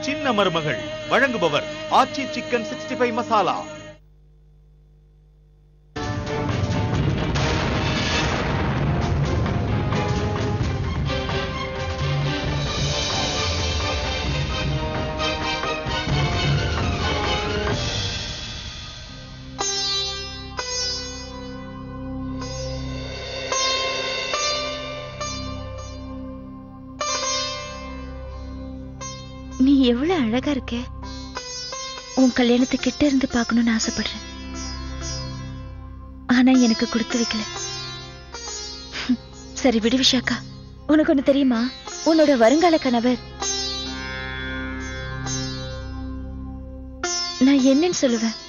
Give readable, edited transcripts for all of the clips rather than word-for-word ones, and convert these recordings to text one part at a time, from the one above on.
சின்ன மருமகள் வழங்குபவர் ஆச்சி சிக்கன் 65 மசாலா. நீ எவ்வளவு அழகா இருக்க. உன் கல்யாணத்தை கிட்ட இருந்து பார்க்கணும்னு ஆசைப்படுறேன். ஆனா எனக்கு கொடுத்து வைக்கல. சரி விடு விஷாக்கா. உனக்கு ஒண்ணு தெரியுமா? உன்னோட வருங்கால கணவர் நான் என்னன்னு சொல்லுவேன்.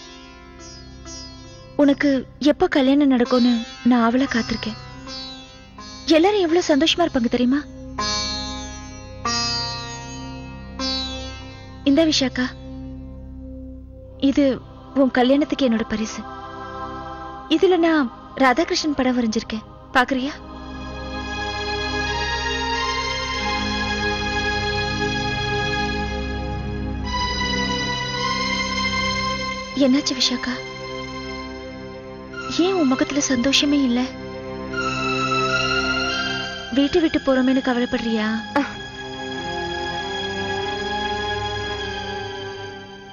உனக்கு எப்ப கல்யாணம் நடக்கும்னு நான் அவளை காத்திருக்கேன். எல்லாரும் எவ்வளவு சந்தோஷமா இருப்பாங்க தெரியுமா? இந்த விஷாக்கா, இது உன் கல்யாணத்துக்கு என்னோட பரிசு. இதுல நான் ராதாகிருஷ்ணன் படம் வரைஞ்சிருக்கேன். பாக்குறியா? என்னாச்சு விஷாக்கா? ஏன் உன் முகத்துல சந்தோஷமே இல்ல? வீட்டு விட்டு போறோமேனு கவலைப்படுறியா?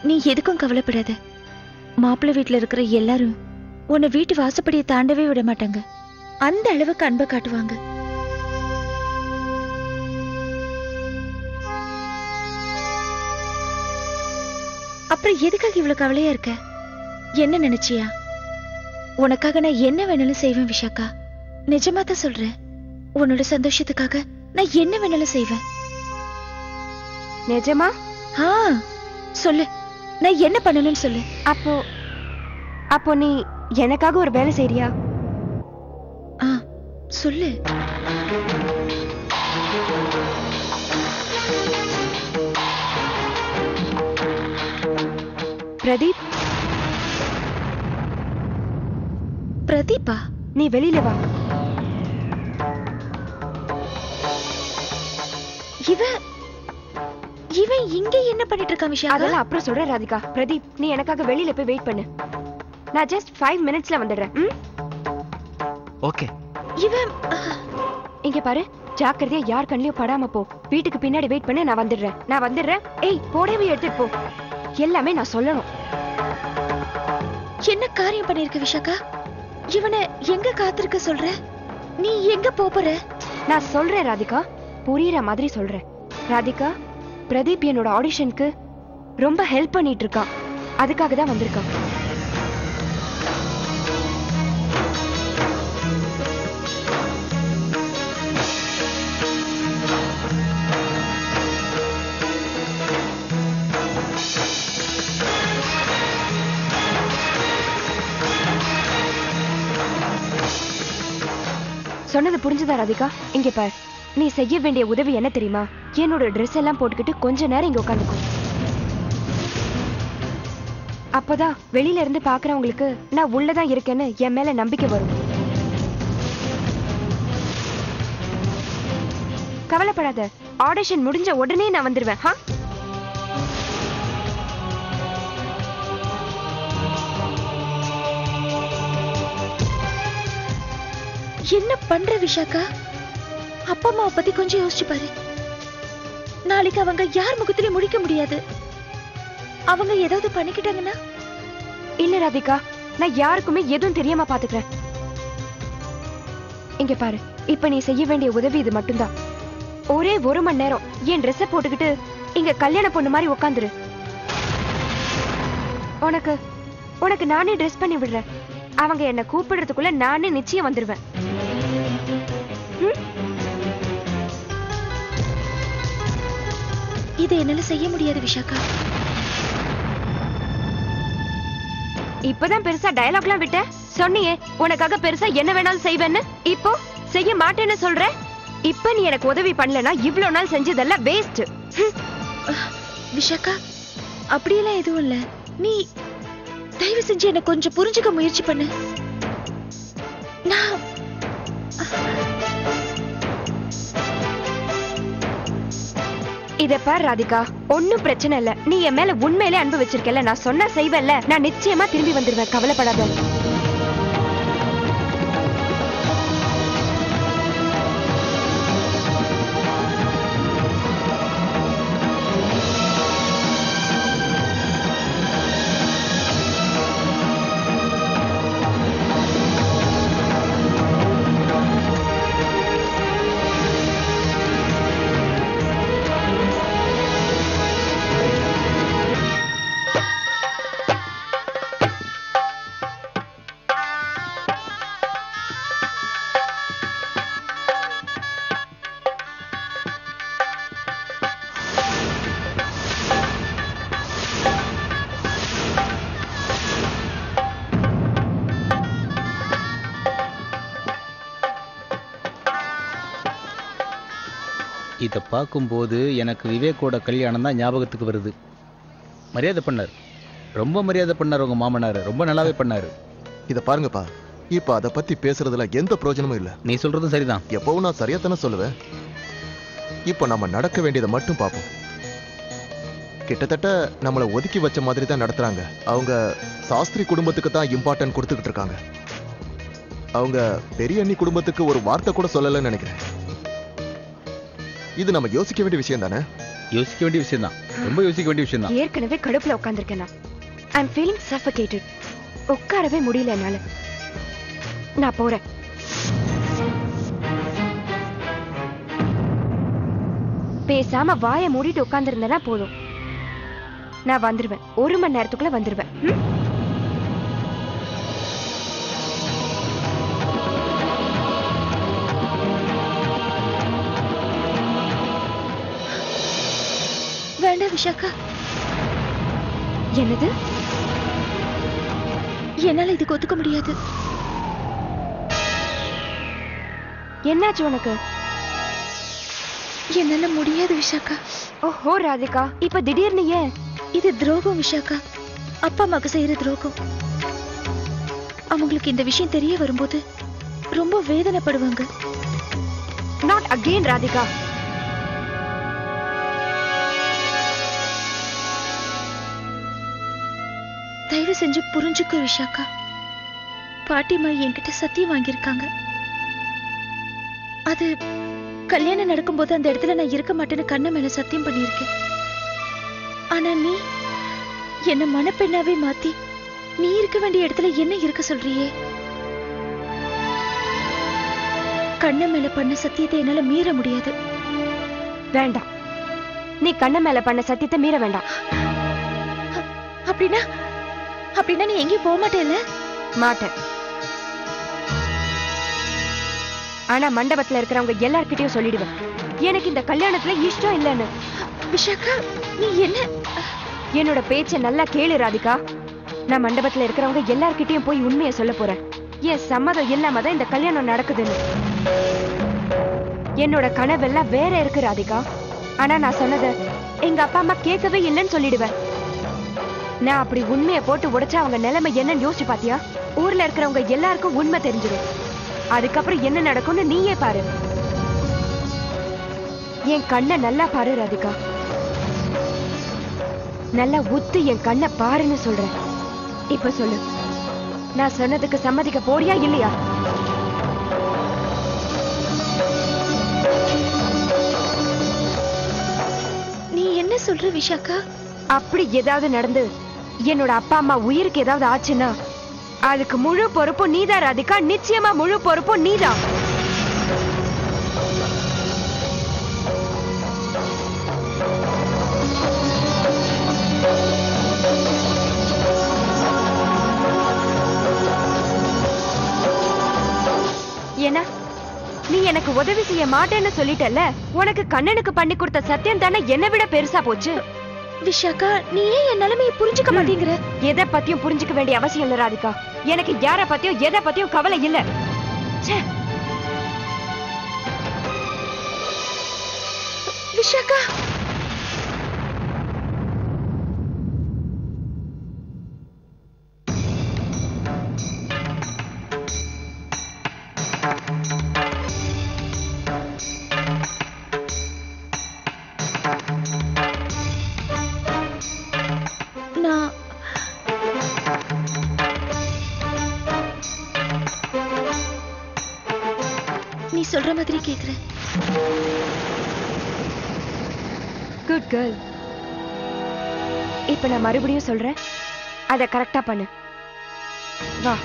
நீ எதுக்கும் கவலைப்படாத. மாப்பிள்ளை வீட்டுல இருக்கிற எல்லாரும் உன்னை வீட்டு வாசப்படியை தாண்டவே விட மாட்டாங்க. அந்த அளவுக்கு அன்பை காட்டுவாங்க. அப்புறம் எதுக்காக இவ்வளவு கவலையா இருக்க? என்ன நினைச்சியா? உனக்காக நான் என்ன வேணாலும் செய்வேன் விஷாக்கா. நிஜமா தான் சொல்றேன். உன்னோட சந்தோஷத்துக்காக நான் என்ன வேணாலும் செய்வேன். நிஜமா? சொல்லு, நான் என்ன பண்ணணும்னு சொல்லு. அப்போ நீ எனக்காக ஒரு வேலை செய்றியா? சொல்லு. பிரதீப். பிரதீப்பா? நீ வெளியில வா. இவன் இங்க என்ன பண்ணிட்டு இருக்கான் விஷாக்கா? அதெல்லாம் அப்புறம் சொல்றேன் ராதிகா. பிரதீப், நீ எனக்காக வெளியில போய் வெயிட் பண்ணு. நான் ஜஸ்ட் 5 மினிட்ஸ்ல வந்துடுறேன். ஓகே. இங்க பாரு, ஜாக்கிரதையா யார் கண்ணிலயும் படாம போ. வீட்டுக்கு பின்னாடி வெயிட் பண்ணு. நான் வந்துடுறேன். ஏய், போடவே எடுத்துட்டு போ. எல்லாமே நான் சொல்லணும். என்ன காரியம் பண்ணிருக்க விஷாக்கா? இவனை எங்க காத்திருக்க சொல்ற? நீ எங்க போற? நான் சொல்றேன் ராதிகா, புரியுற மாதிரி சொல்றேன். ராதிகா, பிரதீப் என்னோட ஆடிஷனுக்கு ரொம்ப ஹெல்ப் பண்ணிட்டு இருக்கான். அதுக்காக தான் வந்திருக்கான். சொன்னது புரிஞ்சுதா ராதிகா? இங்க பார், நீ செய்ய வேண்டிய உதவி என்ன தெரியுமா? என்னோட ட்ரெஸ் எல்லாம் போட்டுக்கிட்டு கொஞ்ச நேரம் இங்க உட்காந்துக்கும். அப்பதான் வெளியில இருந்து பாக்குறவங்களுக்கு நான் உள்ளதான் இருக்கேன்னு என் மேல நம்பிக்கை வரும். கவலைப்படாத, ஆடிஷன் முடிஞ்ச உடனே நான் வந்துருவேன். என்ன பண்ற விஷாக்கா? அப்பா அம்மாவை பத்தி கொஞ்சம் யோசிச்சு பாரு. நாளைக்கு அவங்க யார் முகத்திலே முடிக்க முடியாது. அவங்க ஏதாவது பண்ணிக்கிட்டாங்கன்னா? இல்ல ராதிகா, நான் யாருக்குமே எதுவும் தெரியாம பாத்துக்கிறேன். இங்க பாரு, இப்ப நீ செய்ய வேண்டிய உதவி இது மட்டும்தான். ஒரே 1 மணி நேரம் என் ட்ரெஸ்ஸ போட்டுக்கிட்டு இங்க கல்யாண பொண்ணு மாதிரி உட்காந்துரு. உனக்கு நானே ட்ரெஸ் பண்ணி விடுறேன். அவங்க என்ன கூப்பிடுறதுக்குள்ள நானே நிச்சயம் வந்துருவேன். இதை என்னால செய்ய முடியாது விஷாக்கா. இப்பதான் பெருசா டயலாக்லாம் விட்ட. சொன்னியே உனக்காக பெருசா என்ன வேணாலும் செய்வேன்னு. இப்போ செய்ய மாட்டேன்னு சொல்ற. இப்ப நீ எனக்கு உதவி பண்ணலனா இவ்வளவு நாள் செஞ்சதெல்லாம் வேஸ்ட். விஷாக்கா, அப்படியெல்லாம் எதுவும் இல்ல. நீ தயவு செஞ்சு என்ன கொஞ்சம் புரிஞ்சுக்க முயற்சி பண்ணு. நான் இத பார் ராதிகா, ஒன்னும் பிரச்சனை இல்ல. நீ என் மேல உண்மையிலே அன்பு வச்சிருக்கல, நான் சொன்னா செய்வேன்ல. நான் நிச்சயமா திரும்பி வந்துருவேன், கவலைப்படாத. இதை பார்க்கும்போது எனக்கு விவேக்கோட கல்யாணம் தான் ஞாபகத்துக்கு வருது. மரியாதை பண்ணார், ரொம்ப மரியாதை பண்ணார் உங்க மாமனார், ரொம்ப நல்லாவே பண்ணாரு. இதை பாருங்கப்பா, இப்ப அதை பத்தி பேசுறதுல எந்த பிரயோஜனமும் இல்ல. நீ சொல்றதும் சரிதான். எப்பவும் நான் சரியா தானே சொல்லுவேன். இப்ப நம்ம நடக்க வேண்டியதை மட்டும் பார்ப்போம். கிட்டத்தட்ட நம்மளை ஒதுக்கி வச்ச மாதிரி தான் நடத்துறாங்க. அவங்க சாஸ்திரி குடும்பத்துக்கு தான் இம்பார்ட்டன்ட் கொடுத்துக்கிட்டு இருக்காங்க. அவங்க பெரிய அண்ணி குடும்பத்துக்கு ஒரு வார்த்தை கூட சொல்லலன்னு நினைக்கிறேன். இது நம்ம யோசிக்க வேண்டிய விஷயம் தானே? யோசிக்க வேண்டிய விஷயம் தான், ரொம்ப யோசிக்க வேண்டிய விஷயம் தான். ஏற்கனவே கடுப்புல உட்கார்ந்திருக்கேன் நான். ஐ அம் ஃபீலிங் சஃபகேட்டட். உட்காரவே முடியல என்னால. நான் போறேன். பேசாம வாயை மூடிட்டு உட்கார்ந்திருந்தேன்னா போதும். நான் வந்துருவேன், 1 மணி நேரத்துக்குள்ள வந்துருவேன். வேண்டாம் விஷாக்கா. என்னது? என்னால இதுக்கு ஒத்துக்க முடியாது. என்னாச்சு உனக்கு? என்னால முடியாது விஷாக்கா. ஓஹோ ராதிகா, இப்ப திடீர்னு ஏன்? இது துரோகம் விஷாக்கா, அப்பா அம்மாக்கு செய்யற துரோகம். அவங்களுக்கு இந்த விஷயம் தெரிய வரும்போது ரொம்ப வேதனைப்படுவாங்க. Not again Radhika. தயவு செஞ்சு புரிஞ்சுக்க விஷாக்கா. பாட்டிமா என்கிட்ட சத்தியம் வாங்கியிருக்காங்க. அது கல்யாணம் நடக்கும்போது அந்த இடத்துல நான் இருக்க மாட்டேன்னு கண்ண மேல சத்தியம் பண்ணியிருக்கேன். ஆனா நீ என்ன மனப்பெண்ணாவே மாத்தி நீ இருக்க வேண்டிய இடத்துல என்ன இருக்க சொல்றியே? கண்ண மேல பண்ண சத்தியத்தை என்னால மீற முடியாது. வேண்டாம், நீ கண்ண மேல பண்ண சத்தியத்தை மீற வேண்டாம். அப்படின்னா அப்படின்னா நீ எங்கேயும் போக மாட்டேல்ல? மாட்டேன். ஆனா மண்டபத்துல இருக்கிறவங்க எல்லார்கிட்டயும் சொல்லிடுவேன், எனக்கு இந்த கல்யாணத்துல இஷ்டம் இல்லைன்னு. விஷாக்கா, நீ என்ன? என்னோட பேச்ச நல்லா கேளு ராதிகா. நான் மண்டபத்துல இருக்கிறவங்க எல்லார்கிட்டயும் போய் உண்மையை சொல்ல போறேன். என் சம்மதம் இல்லாம தான் இந்த கல்யாணம் நடக்குதுன்னு. என்னோட கனவெல்லாம் வேற இருக்கு ராதிகா. ஆனா நான் சொன்னதை எங்க அப்பா அம்மா கேட்கவே இல்லைன்னு சொல்லிடுவேன். நான் அப்படி உண்மையை போட்டு உடைச்சா அவங்க நிலைமை என்னன்னு யோசிச்சு பாத்தியா? ஊர்ல இருக்கிறவங்க எல்லாருக்கும் உண்மை தெரிஞ்சிடும். அதுக்கப்புறம் என்ன நடக்கும்னு நீயே பாரு. என் கண்ணை நல்லா பாரு ராதிகா. நல்லா உத்து என் கண்ணை பாருன்னு சொல்றேன். இப்ப சொல்லு, நான் சொன்னதுக்கு சம்மதிக்க போறியா இல்லையா? நீ என்ன சொல்ற விஷாக்கா? அப்படி ஏதாவது நடந்து என்னோட அப்பா அம்மா உயிருக்கு ஏதாவது ஆச்சுன்னா அதுக்கு முழு பொறுப்பும் நீதான் ராதிகா. நிச்சயமா முழு பொறுப்பும் நீதான். ஏன்னா நீ எனக்கு உதவி செய்ய மாட்டேன்னு சொல்லிட்டல. உனக்கு கண்ணனுக்கு பண்ணி கொடுத்த சத்தியம் தானே என்னை விட பெருசா போச்சு. விஷாக்கா, நீ ஏன் என் நிலைமையை புரிஞ்சுக்க மாட்டேங்கிற? எதை பத்தியும் புரிஞ்சுக்க வேண்டிய அவசியம் இல்ல ராதிகா. எனக்கு யார பத்தியும் எதை பத்தியும் கவலை இல்ல. விஷாக்கா, சொல்ற மாதிரி கேக்குறேன். Good girl. இப்ப நான் மறுபடியும் சொல்றேன், அத கரெக்டா பண்ணு. வா.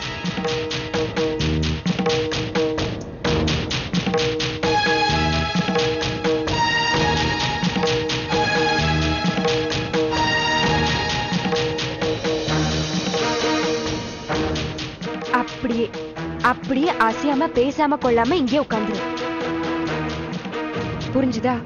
அப்படியே அப்படியே அசையாம பேசாம கொள்ளாம இங்கே உட்கார்ந்துரு. புரிஞ்சுதா?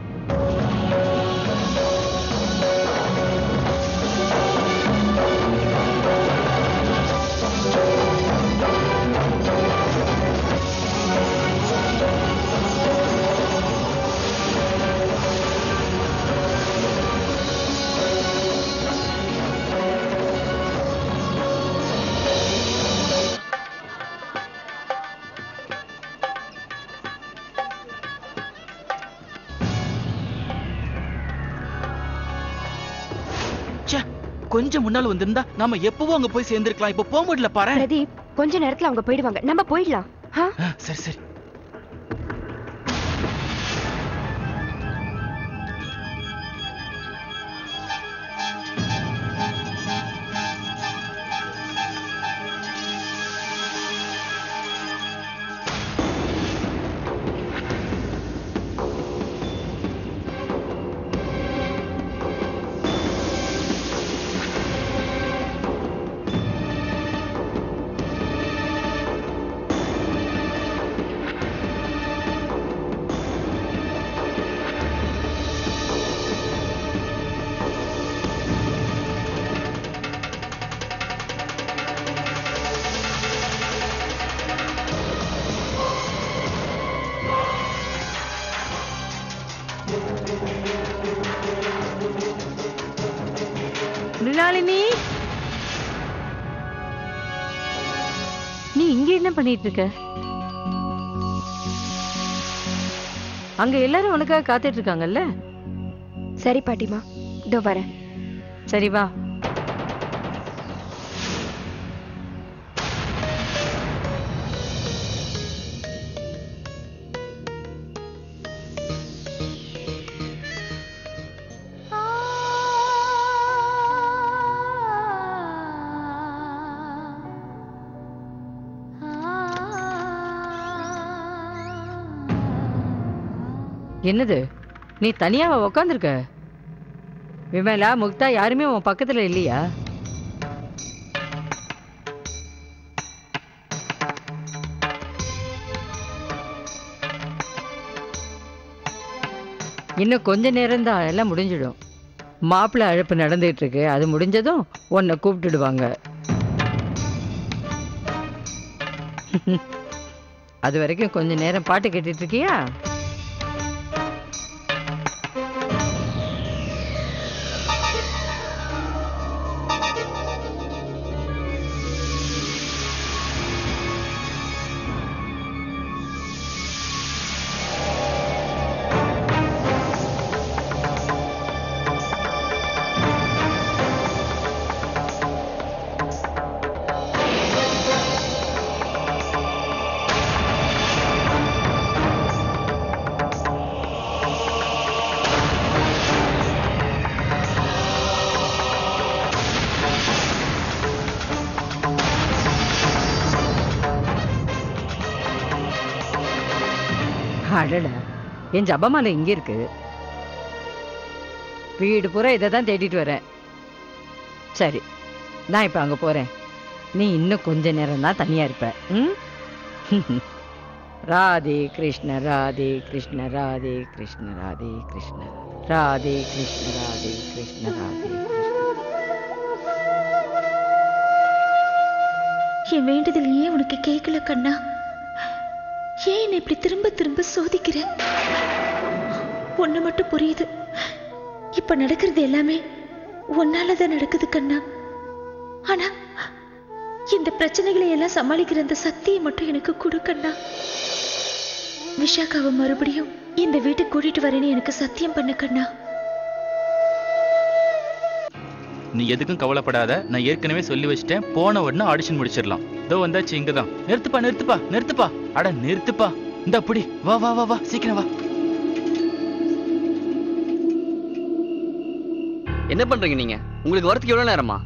கொஞ்சம் முன்னால வந்திருந்தா நாம எப்பவும் அங்க போய் சேர்ந்திருக்கலாம். இப்ப போக முடியல பாரு. பிரதீப், கொஞ்ச நேரத்துல அவங்க போயிடுவாங்க, நம்ம போயிடலாம். சரி சரி. மிருணாளினி, நீ இங்க என்ன பண்ணிட்டு இருக்க? அங்க எல்லாரும் உனக்காக காத்துட்டு இருக்காங்கல்ல? சரி பாட்டிமா, இதோ வரேன். சரி வா. என்னது, நீ தனியாவா உக்காந்துருக்க? விமலா, முக்தா யாருமே உன் பக்கத்துல இல்லையா? இன்னும் கொஞ்ச நேரம் தான், எல்லாம் முடிஞ்சிடும். மாப்பிள்ளை அழைப்பு நடந்துட்டு இருக்கு, அது முடிஞ்சதும் உன்னை கூப்பிட்டுடுவாங்க. அது வரைக்கும் கொஞ்ச நேரம் பாட்டு கேட்டுட்டு இருக்கியா? அடடா, என் ஜபமாலை இங்க இருக்கு. வீடு பூரா இதை தான் தேடிட்டு வரேன். சரி, நான் இப்ப அங்க போறேன். நீ இன்னும் கொஞ்ச நேரம் தான் தனியா இருப்ப. ராதே கிருஷ்ண ராதே கிருஷ்ண ராதே கிருஷ்ண ராதே கிருஷ்ண ராதே கிருஷ்ண ராதே கிருஷ்ண ராதே. என் வேண்டுதல் ஏன் உனக்கு கேட்கல கண்ணா? ஏன் என்னை இப்படி திரும்ப திரும்ப சோதிக்கிற? ஒண்ணு மட்டும் புரியுது, இப்ப நடக்கிறது எல்லாமே உன்னாலதான் நடக்குது கண்ணா. ஆனா இந்த பிரச்சனைகளை எல்லாம் சமாளிக்கிற அந்த சக்தியை மட்டும் எனக்கு கொடு கண்ணா. விஷாக்காவை மறுபடியும் இந்த வீட்டுக்கு கூட்டிட்டு வரேன்னு எனக்கு சத்தியம் பண்ண கண்ணா. நீ எதுக்கும் கவலைப்படாத, நான் ஏற்கனவே சொல்லி வச்சிட்டேன். போன உடனே ஆடிஷன் முடிச்சிடலாம். இதோ வந்தாச்சு, இங்கதான். நிறுத்துப்பா நிறுத்துப்பா நிறுத்துப்பா, அட நிறுத்துப்பா. இந்த அப்படி வா வா வா வா சீக்கிரம் வா. என்ன பண்றீங்க நீங்க? உங்களுக்கு வரதுக்கு எவ்வளவு நேரமா?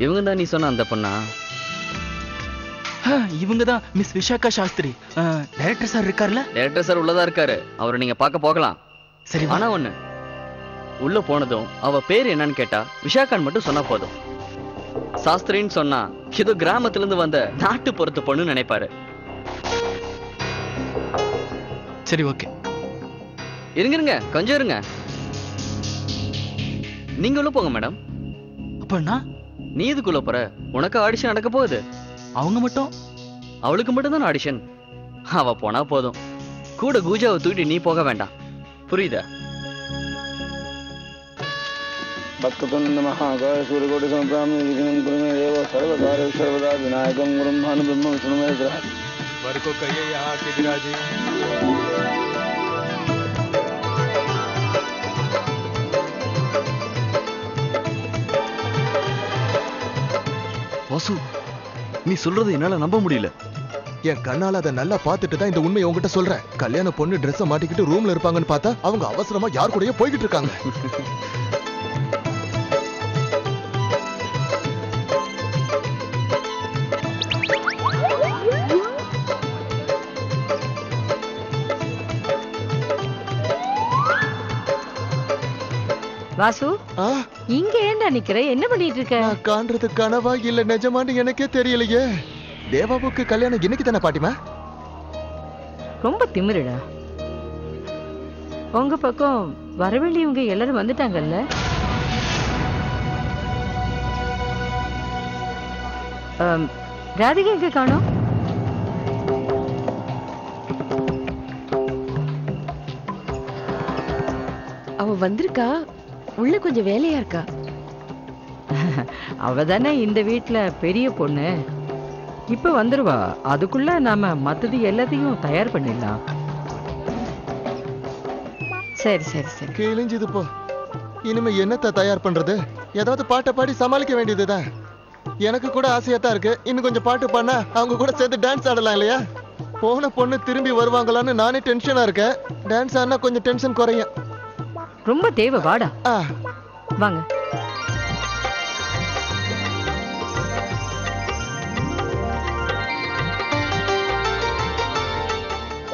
இவங்க தான் நீ சொன்ன அந்த பொண்ணா? இவங்க தான் miss Vishakha Shastri. Director sir இருக்கார்ல? டைரக்டர் சார் உள்ளதா இருக்காரு. அவரை நீங்க பார்க்க போகலாம். சரி. ஆனா ஒண்ணு, உள்ள போனதும் அவ பேர் என்னன்னு கேட்டா விஷாகான்னு மட்டும் சொன்னா போதும். சாஸ்திரின்னு சொன்னா ஏதோ கிராமத்துல இருந்து வந்த நாட்டு பொறுத்த பொண்ணு நினைப்பாரு. சரி ஓகே. இருங்க கொஞ்சம் இருங்க. நீங்க உள்ள போங்க மேடம். அப்பண்ணா நீ இதுக்குள்ள போற? உனக்கு ஆடிஷன் நடக்க போகுது. அவங்க மட்டும்? அவளுக்கு மட்டும் தான் ஆடிஷன். அவ போனா போதும். கூட கூஜாவை தூக்கிட்டு நீ போக வேண்டாம். புரியுதா? भक्ततुंड महाकाय सूर्यकोटि समप्रभा निर्विघ्नं कुरु मे देव सर्वकार्येषु सर्वदा विनायकं गुरुं भानुब्रह्म विष्णु महेश्वरः वर को कहिए यहाँ के विराजे। வாசு, நீ சொல்றது என்னால நம்ப முடியல. என் கண்ணால அதை நல்லா பார்த்துட்டு தான் இந்த உண்மையை உங்ககிட்ட சொல்றேன். கல்யாண பொண்ணு ட்ரெஸ் மாட்டிக்கிட்டு ரூம்ல இருப்பாங்கன்னு பார்த்தா அவங்க அவசரமா யார் கூடயே போய்கிட்டு இருக்காங்க. வாசு, இங்க ஏன்டா நிக்கிற? என்ன பண்ணிட்டு இருக்க? நான் காண்றது கனவா இல்ல நிஜமான்னு எனக்கே தெரியலையே. தேவாவுக்கு கல்யாணம் இன்னைக்கு தானே பாட்டிமா? ரொம்ப திமிருடா. உங்க பக்கம் வரவேண்டியவங்க எல்லாரும் வந்துட்டாங்கல்ல? ராதிகா எங்க காணோம்? அவ வந்திருக்கா, உள்ள கொஞ்சம் வேலையா இருக்கா. அவதானே இந்த வீட்டுல பெரிய பொண்ணு. இப்ப வந்துருவா. அதுக்குள்ள நாம மத்தது எல்லாத்தையும் தயார் பண்ணிடலாம். சரி சரி சரி. கிழிஞ்சது போ. இனிமே என்னத்த தயார் பண்றது? ஏதாவது பாட்டை பாடி சமாளிக்க வேண்டியதுதான். எனக்கு கூட ஆசையா தான் இருக்கு. இன்னும் கொஞ்சம் பாட்டு பாடினா அவங்க கூட சேர்ந்து டான்ஸ் ஆடலாம் இல்லையா? போன பொண்ணு திரும்பி வருவாங்களான்னு நானே டென்ஷனா இருக்கேன். டான்ஸ் ஆனா கொஞ்சம் டென்ஷன் குறையும். ரொம்ப தேவை. வாடா வாங்க.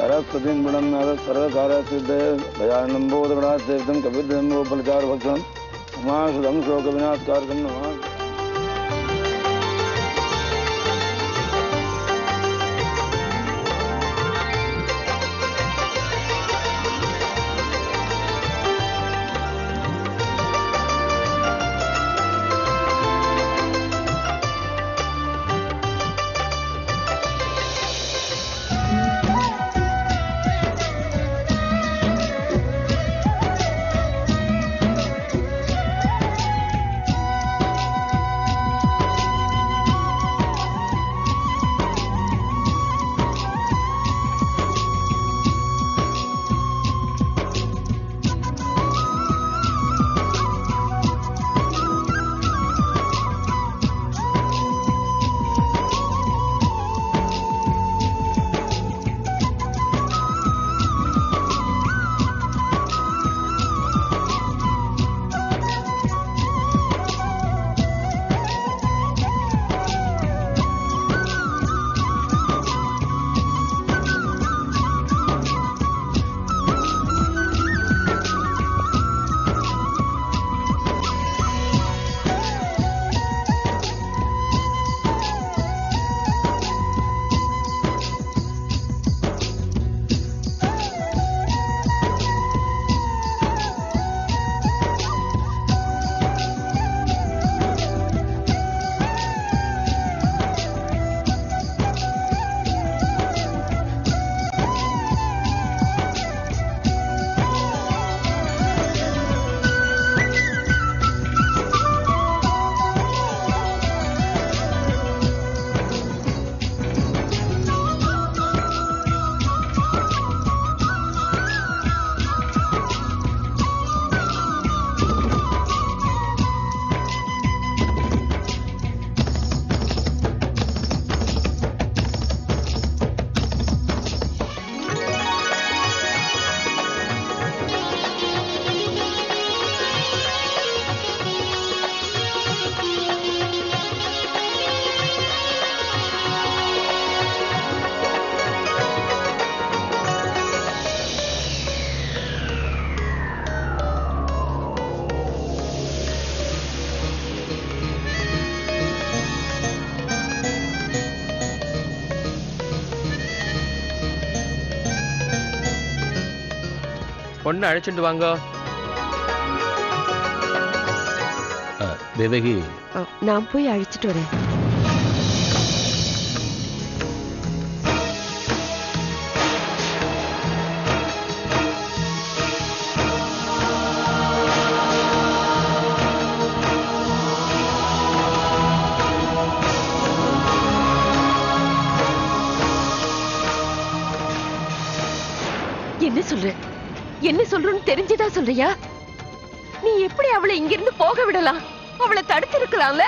सरस्वतीं गुणनाथ सर्वकार्यसिद्धये दयानन्दं बोधगणासेवितं कविर्दम्बोपलचारभक्षणं उमासुदं शोकविनाशकारकं नमामि। பொண்ணு அழைச்சிட்டு வாங்க. தேவகி, நான் போய் அழைச்சிட்டு வரேன். என்ன சொல்ற? என்ன சொல்றன்னு தெரிஞ்சுதான் சொல்றியா? நீ எப்படி அவளை இங்கிருந்து போக விடலாம்? அவளை தடுத்து இருக்கலாம்ல.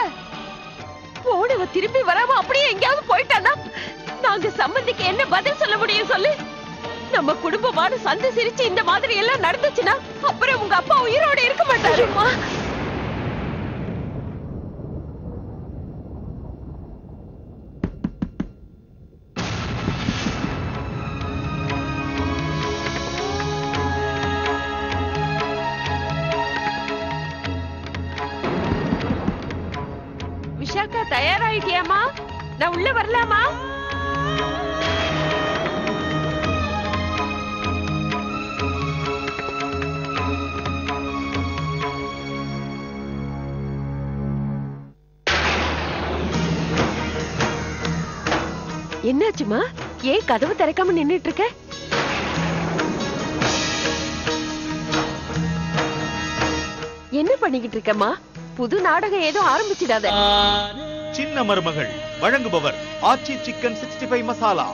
போனவ திரும்பி வராம அப்படியே எங்கேயாவது போயிட்டானா நாங்க சம்பந்திக்கு என்ன பதில் சொல்ல முடியும் சொல்லு? நம்ம குடும்பமான சந்தை சிரிச்சு இந்த மாதிரி எல்லாம் நடந்துச்சுன்னா அப்புறம் உங்க அப்பா உயிரோட இருக்க மாட்டாருமா. விஷாக்கா, தயாராயிட்டியாமா? நான் உள்ள வரலாமா? என்னாச்சுமா? ஏன் கதவு திறக்காம நின்னுட்டு இருக்க? என்ன பண்ணிக்கிட்டு இருக்கமா? புது நாடகம் ஏதோ ஆரம்பிச்சிடாத. சின்ன மருமகள் வழங்குபவர் ஆச்சி சிக்கன் 65 மசாலா.